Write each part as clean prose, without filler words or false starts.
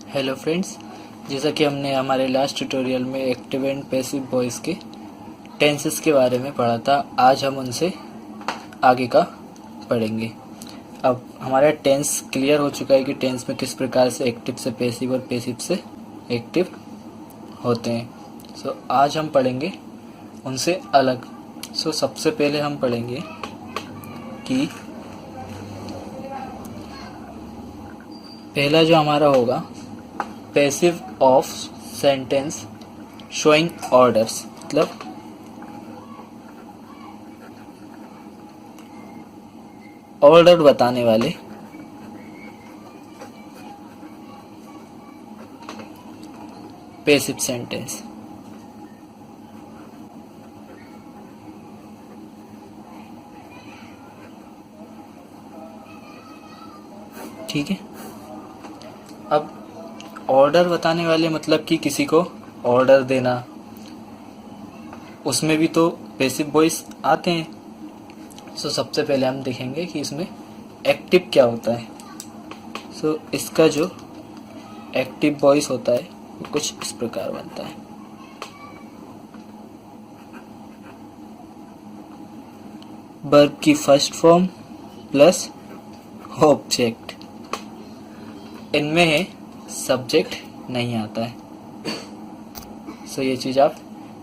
Hello friends, जैसा कि हमने हमारे लास्ट ट्यूटोरियल में एक्टिव एंड पैसिव वॉइस के टेंसेस के बारे में पढ़ा था। आज हम उनसे आगे का पढ़ेंगे। अब हमारा टेंस क्लियर हो चुका है कि टेंस में किस प्रकार से एक्टिव से पैसिव और पैसिव से एक्टिव होते हैं। आज हम पढ़ेंगे उनसे अलग। सबसे पहले हम पढ़ेंगे कि पहला जो हमारा होगा passive of sentence showing orders, मतलब ऑर्डर बताने वाले पैसिव सेंटेंस। ठीक है। अब ऑर्डर बताने वाले मतलब कि किसी को ऑर्डर देना, उसमें भी तो पैसिव वॉइस आते हैं। सबसे पहले हम देखेंगे कि इसमें एक्टिव क्या होता है। इसका जो एक्टिव वॉइस होता है वो कुछ इस प्रकार बनता है। वर्ब की फर्स्ट फॉर्म प्लस ऑब्जेक्ट। इनमें है सब्जेक्ट नहीं आता है। ये चीज़ आप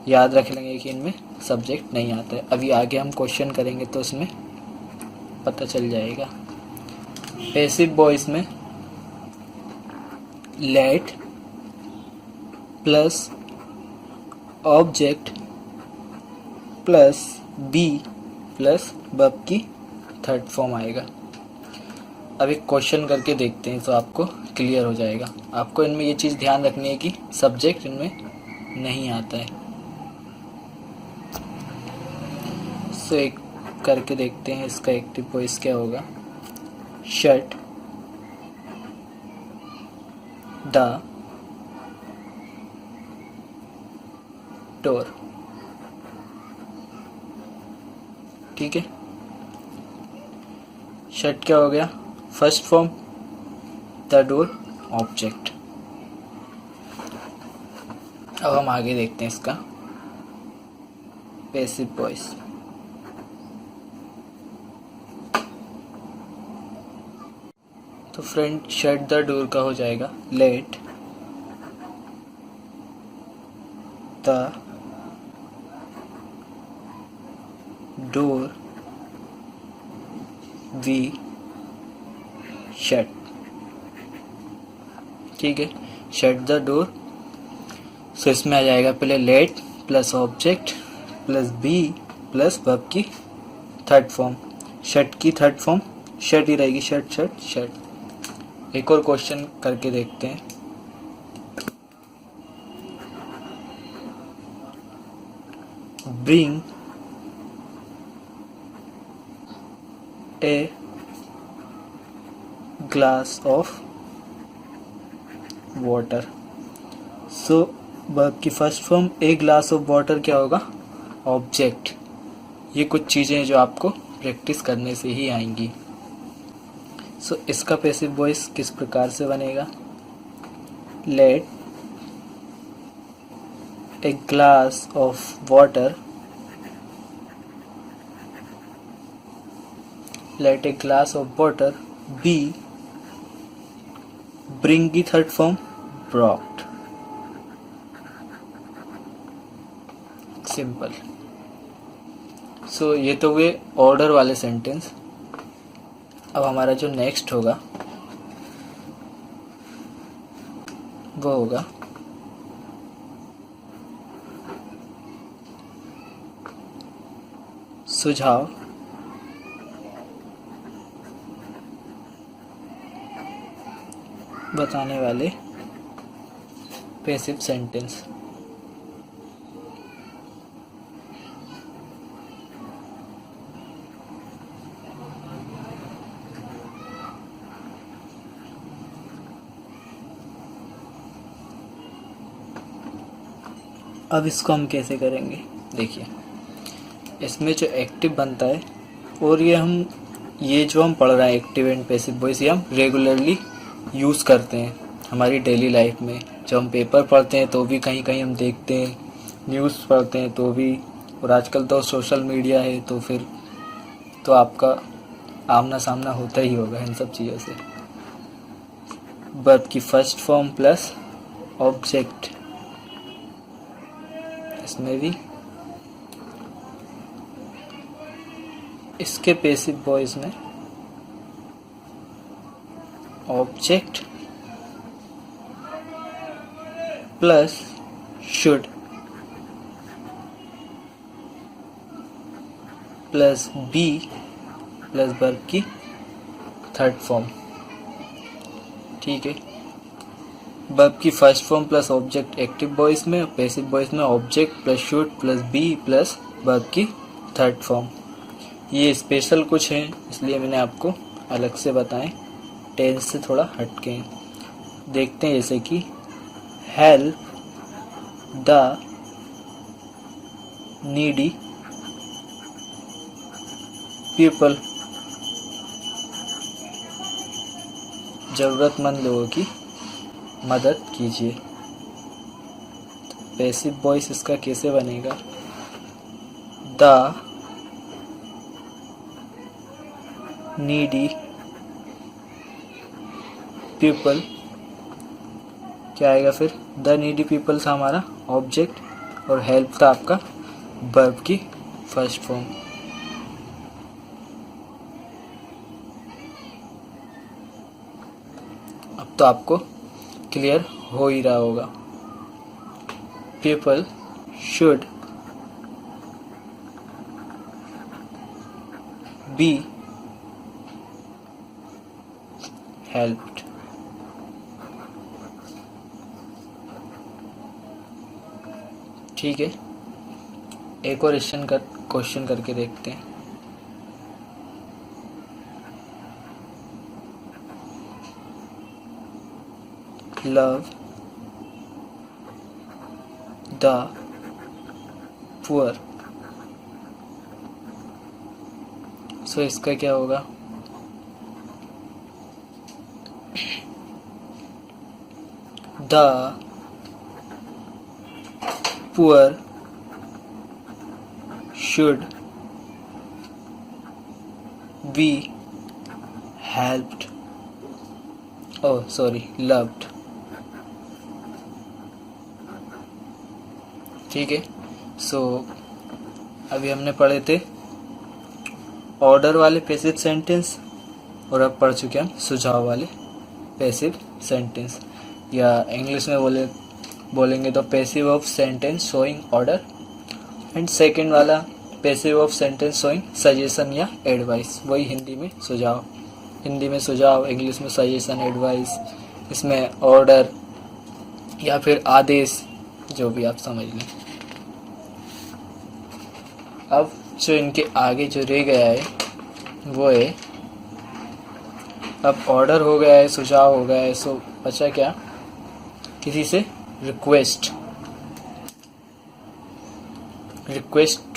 याद रख लेंगे कि इनमें सब्जेक्ट नहीं आता है। अभी आगे हम क्वेश्चन करेंगे तो उसमें पता चल जाएगा। पैसिव वॉइस में let plus object plus be plus verb की थर्ड फॉर्म आएगा। अब एक क्वेश्चन करके देखते हैं तो आपको क्लियर हो जाएगा। आपको इनमें ये चीज़ ध्यान रखनी है कि सब्जेक्ट इनमें नहीं आता है। एक करके देखते हैं इसका एक्टिव वॉइस क्या होगा। Shut the door. ठीक है, शट क्या हो गया, first form, the door object. अब हम आगे देखते हैं इसका पैसिव वॉइस। तो फ्रेंड शट द डोर का हो जाएगा let the door be shut. ठीक है, शट द डोर। इसमें आ जाएगा पहले let plus object plus be plus verb की थर्ड फॉर्म। शट की थर्ड फॉर्म शट ही रहेगी, शट शट शट। एक और क्वेश्चन करके देखते हैं। Bring a glass of water. Verb की first form a glass of water क्या होगा, ऑब्जेक्ट। ये कुछ चीज़ें जो आपको प्रैक्टिस करने से ही आएंगी। इसका पैसिव वॉइस किस प्रकार से बनेगा। Let a glass of water, let a glass of water be bring की थर्ड फॉर्म ब्रॉट। सिंपल। ये तो हुए ऑर्डर वाले सेंटेंस। अब हमारा जो नेक्स्ट होगा वो होगा सुझाव बताने वाले पैसिव सेंटेंस। अब इसको हम कैसे करेंगे, देखिए इसमें जो एक्टिव बनता है और ये जो हम पढ़ रहे हैं एक्टिव एंड पैसिव वॉइस, ये हम रेगुलरली यूज़ करते हैं। हमारी डेली लाइफ में, जब हम पेपर पढ़ते हैं तो भी कहीं कहीं हम देखते हैं, न्यूज़ पढ़ते हैं तो भी, और आजकल तो सोशल मीडिया है तो फिर तो आपका आमना सामना होता ही होगा इन सब चीज़ों से। वर्ब की फर्स्ट फॉर्म प्लस ऑब्जेक्ट, इसमें भी इसके पैसिव वॉइस में object plus should plus be plus verb की थर्ड फॉर्म। ठीक है, वर्ब की first form plus object active voice में, पैसिव वॉइस में object plus should plus be plus verb की थर्ड फॉर्म। ये स्पेशल कुछ है इसलिए मैंने आपको अलग से बताएं, टेंस से थोड़ा हटके हैं। देखते हैं जैसे कि हेल्प द नीडी पीपल, ज़रूरतमंद लोगों की मदद कीजिए। पैसिव वॉइस इसका कैसे बनेगा? द नीडी पीपल, क्या आएगा फिर? द नीडी पीपल था हमारा ऑब्जेक्ट और हेल्प था आपका वर्ब की फर्स्ट फॉर्म। अब तो आपको क्लियर हो ही रहा होगा। People should be helped. ठीक है, एक और क्वेश्चन करके देखते हैं। लव द पुअर, सो इसका क्या होगा? The poor should be helped, oh sorry loved. ठीक है, सो अभी हमने पढ़े थे ऑर्डर वाले पैसिव सेंटेंस और अब पढ़ चुके हम सुझाव वाले पैसिव सेंटेंस, या इंग्लिश में बोलेंगे तो passive of sentence showing order, and second वाला passive of sentence showing suggestion या एडवाइस, वही हिंदी में सुझाव, इंग्लिश में सजेशन एडवाइस, इसमें ऑर्डर या फिर आदेश, जो भी आप समझ लें। अब जो इनके आगे जो रह गया है वो है, अब ऑर्डर हो गया है, सुझाव हो गया है, सो बचा क्या? किसी से रिक्वेस्ट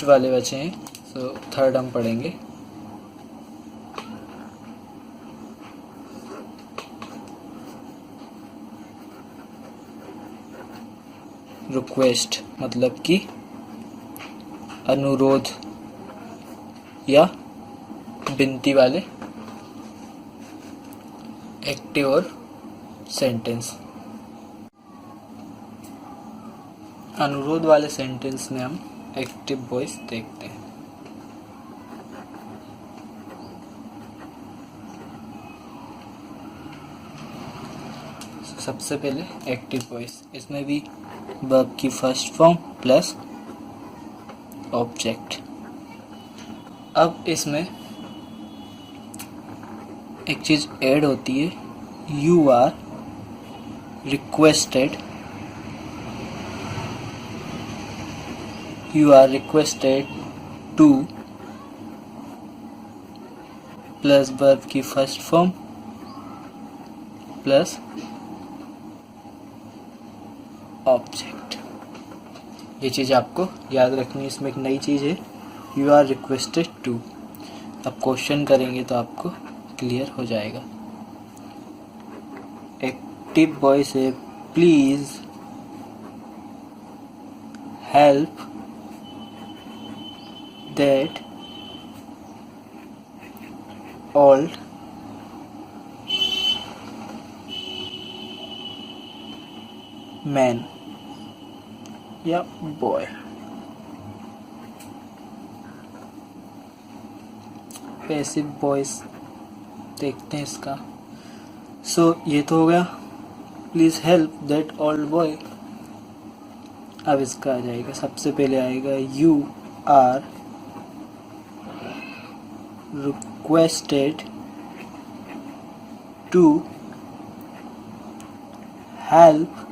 वाले बचे हैं, सो थर्ड हम पढ़ेंगे। रिक्वेस्ट मतलब कि अनुरोध या विनती वाले एक्टिव और सेंटेंस। अनुरोध वाले सेंटेंस में हम एक्टिव वॉइस देखते हैं। सबसे पहले एक्टिव वॉइस, इसमें भी वर्ब की फर्स्ट फॉर्म प्लस ऑब्जेक्ट। अब इसमें एक चीज ऐड होती है, you are requested, you are requested to plus verb की फर्स्ट फॉर्म प्लस ऑब्जेक्ट। ये चीज़ आपको याद रखनी है, इसमें एक नई चीज़ है, यू आर रिक्वेस्टेड टू। अब क्वेश्चन करेंगे तो आपको क्लियर हो जाएगा। एक्टिव बॉय से please help that old man या बॉय। पैसिव वॉइस देखते हैं इसका। सो ये तो हो गया, please help that old boy. अब इसका आ जाएगा, सबसे पहले आएगा you are requested to help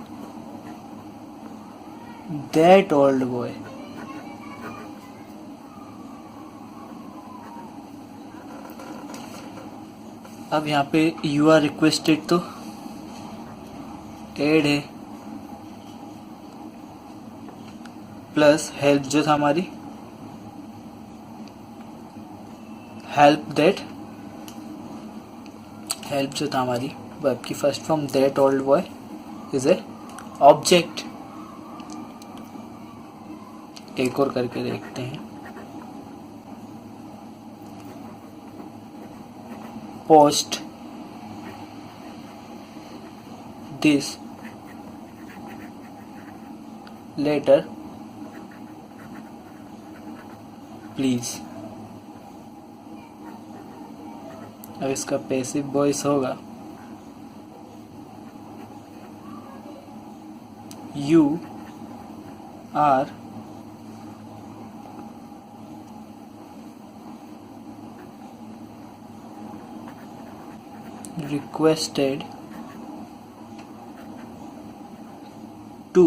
that old boy. अब यहाँ पे यू आर रिक्वेस्टेड तो एड है, प्लस हेल्प जो था हमारी, हेल्प जो था हमारी वर्ब की first form, that old boy is a object. एक और करके देखते हैं। Post this letter please. अब इसका पैसिव वॉइस होगा you are requested to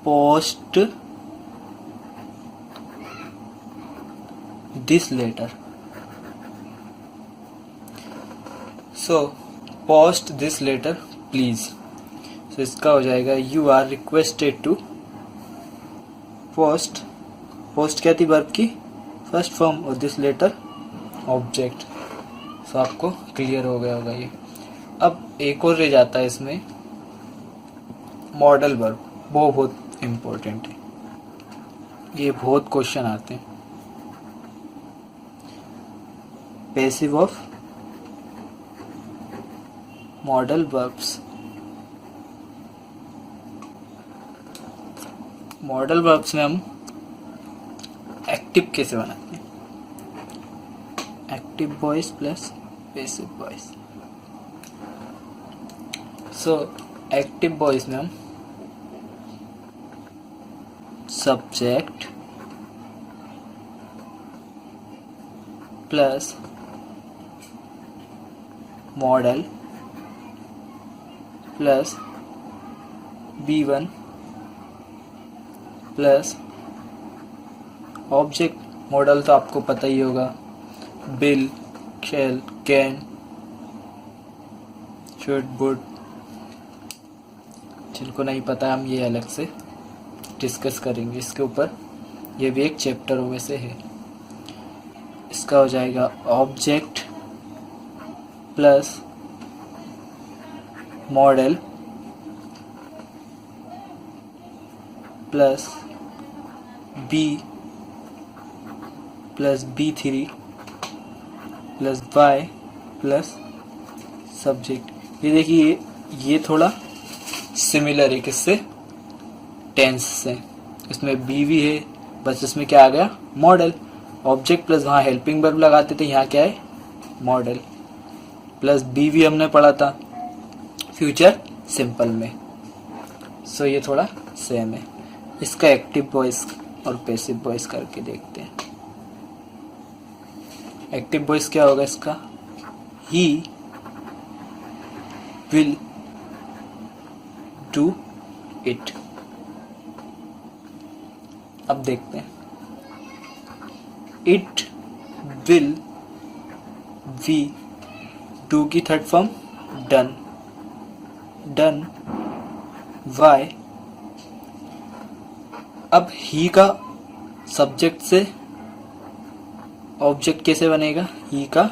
post this letter. So post this letter please. So इसका हो जाएगा you are requested to post क्या थी वर्ब की फर्स्ट फॉर्म और दिस लेटर ऑब्जेक्ट। तो आपको क्लियर हो गया होगा ये। अब एक और रह जाता है इसमें मॉडल वर्ब, वो बहुत इम्पोर्टेंट है, ये बहुत क्वेश्चन आते हैं। Passive of modal verbs. Modal verbs में हम एक्टिव कैसे बनाते हैं, active voice plus passive voice. So active voice में हम subject plus modal plus B1 plus object. Modal तो आपको पता ही होगा, will, shall, can, should, would. जिनको नहीं पता हम ये अलग से डिस्कस करेंगे इसके ऊपर, ये भी एक चैप्टरों में से है। इसका हो जाएगा object plus modal plus be plus B3 plus by plus subject. ये देखिए ये थोड़ा सिमिलर है किससे, टेंस से। इसमें बी भी है, बस इसमें क्या आ गया मॉडल। ऑब्जेक्ट प्लस वहाँ हेल्पिंग वर्ब लगाते थे, यहाँ क्या है मॉडल प्लस बी भी हमने पढ़ा था फ्यूचर सिंपल में। सो ये थोड़ा सेम है। इसका एक्टिव वॉइस और पैसिव वॉइस करके देखते हैं। एक्टिव वॉइस क्या होगा इसका, ही विल डू इट। अब देखते हैं, इट विल वी, डू की third form done, done by. अब ही का सब्जेक्ट से ऑब्जेक्ट कैसे बनेगा, ही का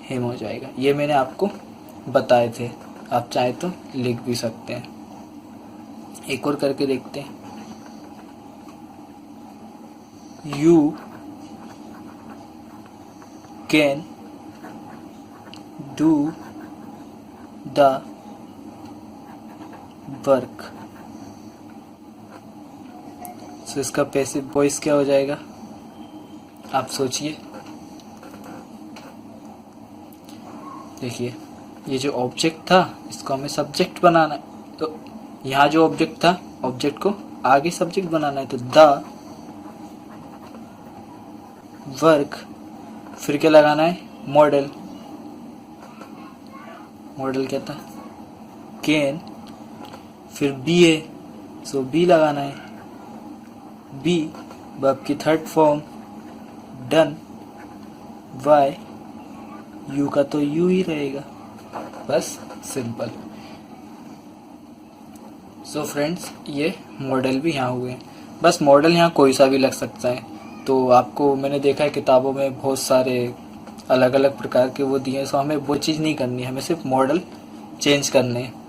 हिम हो जाएगा। ये मैंने आपको बताए थे। आप चाहे तो लिख भी सकते हैं। एक और करके देखते हैं। You can do the work. So इसका पैसिव वॉइस क्या हो जाएगा, आप सोचिए। देखिए, ये जो ऑब्जेक्ट था इसको हमें सब्जेक्ट बनाना है, तो यहाँ जो ऑब्जेक्ट था ऑब्जेक्ट को आगे सब्जेक्ट बनाना है, तो द वर्क, फिर क्या लगाना है, मॉडल। मॉडल क्या था, कैन, फिर बी है, सो बी लगाना है, बी वर्ब की third form, done, by, you का तो यू ही रहेगा, बस सिंपल। सो फ्रेंड्स, ये मॉडल भी यहाँ हुए। बस मॉडल यहाँ कोई सा भी लग सकता है। तो आपको मैंने देखा है किताबों में बहुत सारे अलग अलग प्रकार के वो दिए हैं, सो हमें वो चीज़ नहीं करनी है, हमें सिर्फ मॉडल चेंज करने हैं।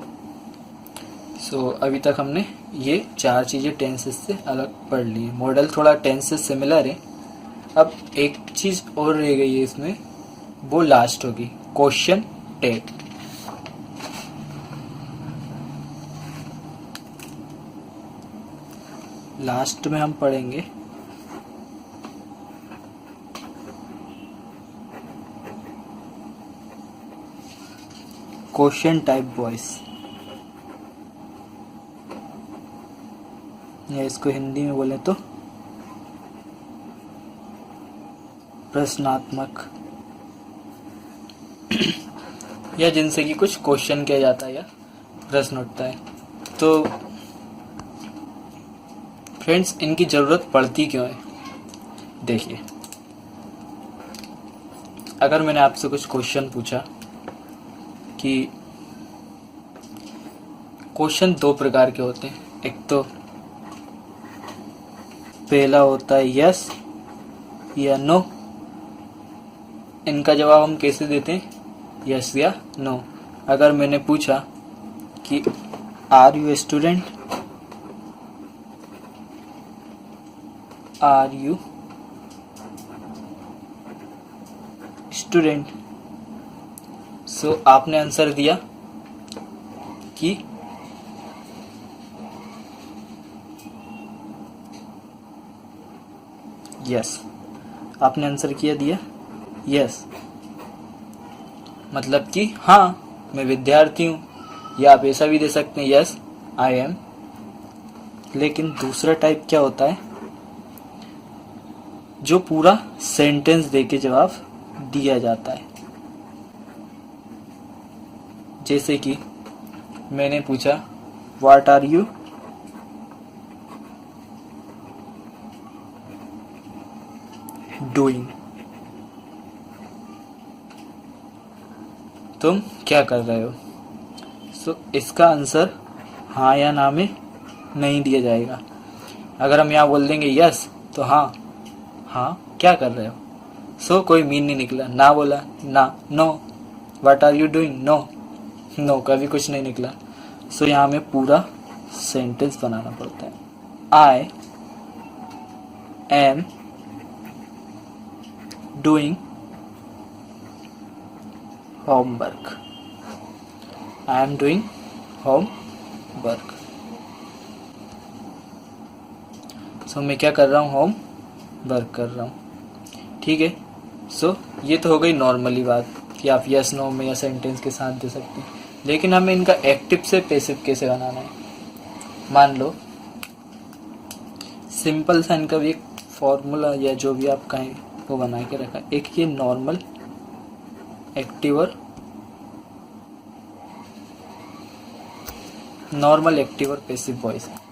सो अभी तक हमने ये 4 चीज़ें टेंसेस से अलग पढ़ ली है। मॉडल थोड़ा टेंस से सिमिलर है। अब एक चीज़ और रह गई है इसमें, वो लास्ट होगी, क्वेश्चन टैग। लास्ट में हम पढ़ेंगे क्वेश्चन टाइप वॉइस, या इसको हिंदी में बोले तो प्रश्नात्मक, या जिनसे कि कुछ क्वेश्चन किया जाता है या प्रश्न उठता है। तो फ्रेंड्स, इनकी ज़रूरत पड़ती क्यों है? देखिए, अगर मैंने आपसे कुछ क्वेश्चन पूछा कि क्वेश्चन 2 प्रकार के होते हैं, एक तो पहला होता है यस या नो। इनका जवाब हम कैसे देते हैं, यस या नो। अगर मैंने पूछा कि are you student, are you student, so आपने आंसर दिया कि यस। आपने आंसर किया दिया यस, मतलब कि हाँ मैं विद्यार्थी हूँ। या आप ऐसा भी दे सकते हैं, यस आई एम। लेकिन दूसरा टाइप क्या होता है, जो पूरा सेंटेंस देके जवाब दिया जाता है। जैसे कि मैंने पूछा व्हाट आर यू डूइंग, तुम क्या कर रहे हो। सो इसका आंसर हाँ या ना में नहीं दिया जाएगा। अगर हम यहाँ बोल देंगे यस, तो हाँ, हाँ क्या कर रहे हो। सो कोई मीन नहीं निकला, ना बोला ना, no what are you doing, no, no कभी कुछ नहीं निकला। सो यहाँ हमें पूरा सेंटेंस बनाना पड़ता है। I am doing homework, I am doing homework. So मैं क्या कर रहा हूँ, होम वर्क कर रहा हूँ। ठीक है। सो ये तो हो गई नॉर्मली बात कि आप यस नो में या सेंटेंस के साथ दे सकते हैं। लेकिन हमें इनका एक्टिव से पैसिव कैसे बनाना है। मान लो सिंपल सा इनका भी एक फॉर्मूला या जो भी आप कहें वो बना के रखा। एक ये नॉर्मल एक्टिव और पैसिव वॉइस है।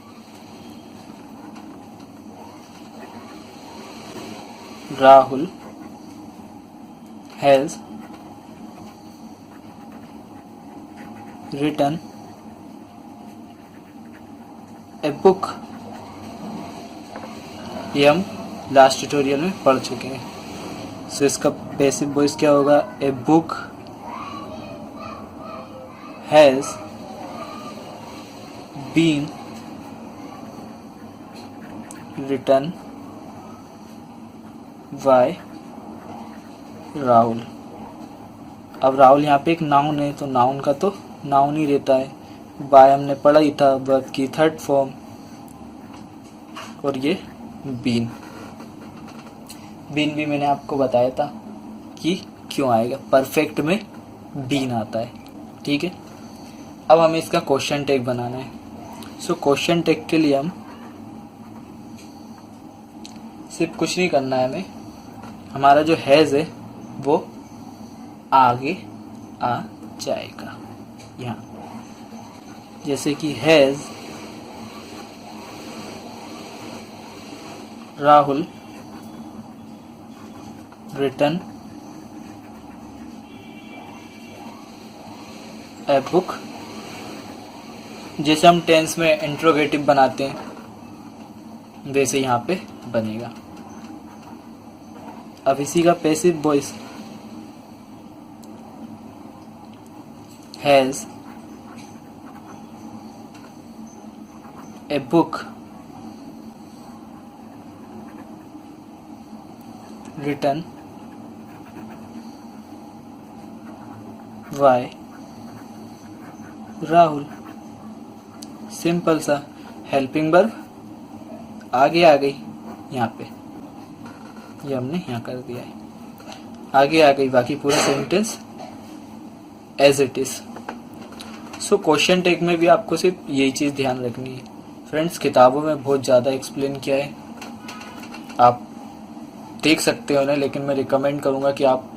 Rahul has written a book, ये हम लास्ट ट्यूटोरियल में पढ़ चुके हैं। सो इसका पैसिव वॉइस क्या होगा, a book has been written by Rahul. अब राहुल यहाँ पे एक नाउन है, तो नाउन का तो नाउन ही रहता है। बाय हमने पढ़ा ही था, वर्ब की थर्ड फॉर्म, और ये बीन। बीन भी मैंने आपको बताया था कि क्यों आएगा, परफेक्ट में बीन आता है। ठीक है, अब हमें इसका क्वेश्चन टैग बनाना है। सो क्वेश्चन टैग के लिए हम सिर्फ कुछ नहीं करना है, हमें हमारा जो हैज़ है वो आगे आ जाएगा यहाँ। जैसे कि has Rahul written a book. जैसे हम टेंस में इंट्रोगेटिव बनाते हैं वैसे यहाँ पे बनेगा। अब इसी का passive voice has a book written by Rahul. Simple सा हेल्पिंग वर्ब आगे आ गई यहाँ पे, ये हमने यहाँ कर दिया है, आगे आ गई। बाकी पूरा sentence as it is. So question tag में भी आपको सिर्फ यही चीज़ ध्यान रखनी है। फ्रेंड्स, किताबों में बहुत ज़्यादा एक्सप्लेन किया है, आप देख सकते हो ना, लेकिन मैं रिकमेंड करूँगा कि आप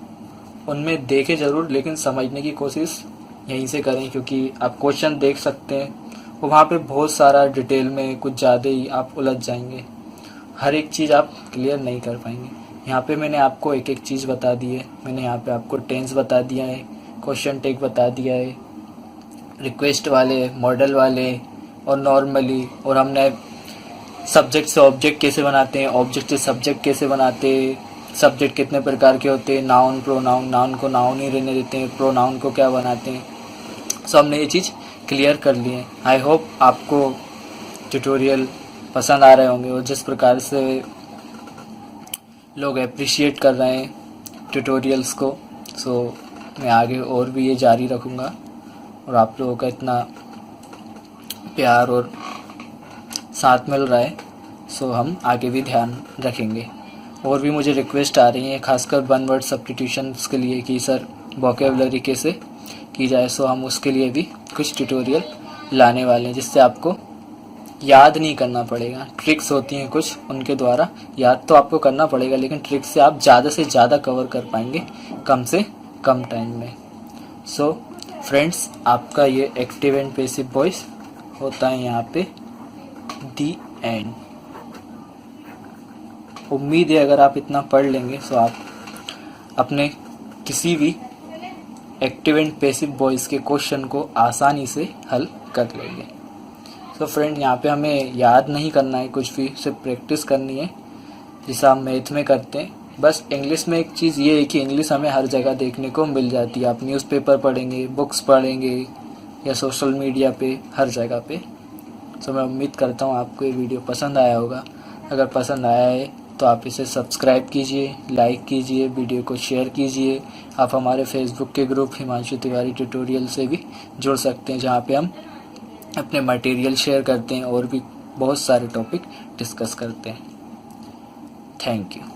उनमें देखें ज़रूर, लेकिन समझने की कोशिश यहीं से करें, क्योंकि आप क्वेश्चन देख सकते हैं और वहाँ पे बहुत सारा डिटेल में कुछ ज़्यादा ही आप उलझ जाएंगे, हर एक चीज़ आप क्लियर नहीं कर पाएंगे। यहाँ पे मैंने आपको एक एक चीज़ बता दी है। मैंने यहाँ पे आपको टेंस बता दिया है, क्वेश्चन टैग बता दिया है, रिक्वेस्ट वाले, मॉडल वाले और नॉर्मली, और हमने सब्जेक्ट से ऑब्जेक्ट कैसे बनाते हैं, ऑब्जेक्ट से सब्जेक्ट कैसे बनाते हैं, सब्जेक्ट कितने प्रकार के होते हैं, नाउन, प्रोनाउन, नाउन को नाउन ही रहने देते हैं, प्रोनाउन को क्या बनाते हैं। सो हमने ये चीज़ क्लियर कर ली है। आई होप आपको ट्यूटोरियल पसंद आ रहे होंगे, और जिस प्रकार से लोग अप्रिशिएट कर रहे हैं ट्यूटोरियल्स को, सो मैं आगे और भी ये जारी रखूँगा। और आप लोगों का इतना प्यार और साथ मिल रहा है, सो हम आगे भी ध्यान रखेंगे। और भी मुझे रिक्वेस्ट आ रही है, खासकर वन वर्ड सब्स्टिट्यूशंस के लिए, कि सर वोकेबलरी कैसे की जाए। सो हम उसके लिए भी कुछ ट्यूटोरियल लाने वाले हैं, जिससे आपको याद नहीं करना पड़ेगा। ट्रिक्स होती हैं कुछ, उनके द्वारा याद तो आपको करना पड़ेगा, लेकिन ट्रिक्स से आप ज़्यादा से ज़्यादा कवर कर पाएंगे कम से कम टाइम में। सो फ्रेंड्स, आपका ये एक्टिव एंड पैसिव वॉइस होता है यहाँ पे दी एंड। उम्मीद है अगर आप इतना पढ़ लेंगे तो आप अपने किसी भी एक्टिव एंड पैसिव वॉइस के क्वेश्चन को आसानी से हल कर लेंगे। तो फ्रेंड, यहाँ पे हमें याद नहीं करना है कुछ भी, सिर्फ प्रैक्टिस करनी है, जैसा हम मैथ में करते हैं। बस इंग्लिश में एक चीज़ ये है कि इंग्लिश हमें हर जगह देखने को मिल जाती है। आप न्यूज़पेपर पढ़ेंगे, बुक्स पढ़ेंगे, या सोशल मीडिया पे, हर जगह पे। तो मैं उम्मीद करता हूँ आपको ये वीडियो पसंद आया होगा। अगर पसंद आया है तो आप इसे सब्सक्राइब कीजिए, लाइक कीजिए, वीडियो को शेयर कीजिए। आप हमारे फेसबुक के ग्रुप हिमांशु तिवारी ट्यूटोरियल से भी जुड़ सकते हैं, जहाँ पे हम अपने मटेरियल शेयर करते हैं और भी बहुत सारे टॉपिक डिस्कस करते हैं। Thank you.